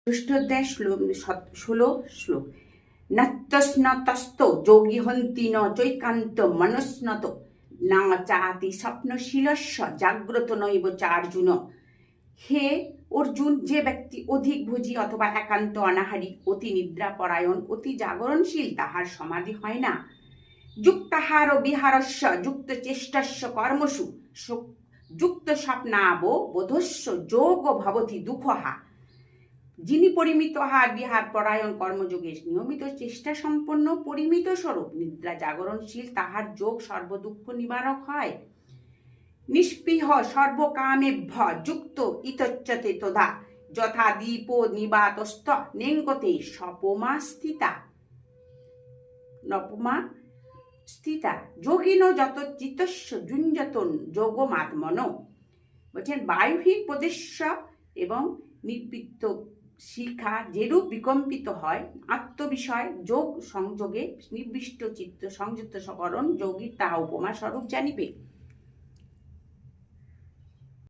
ষষ্ঠোধ্যায় 16 শ্লোক। নত্যস্নতস্ত যোগী হন্তি ন চৈকান্ত মনস্নত না চাতি স্বপ্নশীলস্য জাগ্রত নৈব চার্জুন। হে অর্জুন, যে ব্যক্তি অধিক ভোজী অথবা একান্ত অনাহারী, অতি নিদ্রাপরায়ণ, অতি জাগরণশীল, তাহার সমাধি হয় না। যুক্তাহার বিহারস্য যুক্ত চেষ্টস্য কর্মসু যুক্ত স্বপ্নাব বোধস্য যোগ ভবতি দুঃখহা। যিনি পরিমিত আহার বিহার পরায়ণ কর্মযোগে নিয়মিত চেষ্টা সম্পন্ন পরিমিত স্বরূপ নিদ্রা জাগরণশীল, তাহার যোগ সর্বদুঃখ নিবারক হয়। নিষ্পৃহ সর্বকামেভ্য যুক্ত ইতচ্যতে তথা যথা দীপ নিবাতস্থ নেঙ্গতে সপমা স্থিতা যোগিনো যত চিতস্য যুঞ্জতন যোগমাত্মন। বলছেন বায়ুহীন প্রদেশ্য এবং নির্বৃত্ত শিখা যেরূপ বিকম্পিত হয়, আত্মবিষয় যোগ সংযোগে নির্বিষ্ট চিত্ত সংযুক্ত সকরণ যোগীর তাহা উপমা স্বরূপ জানিবে।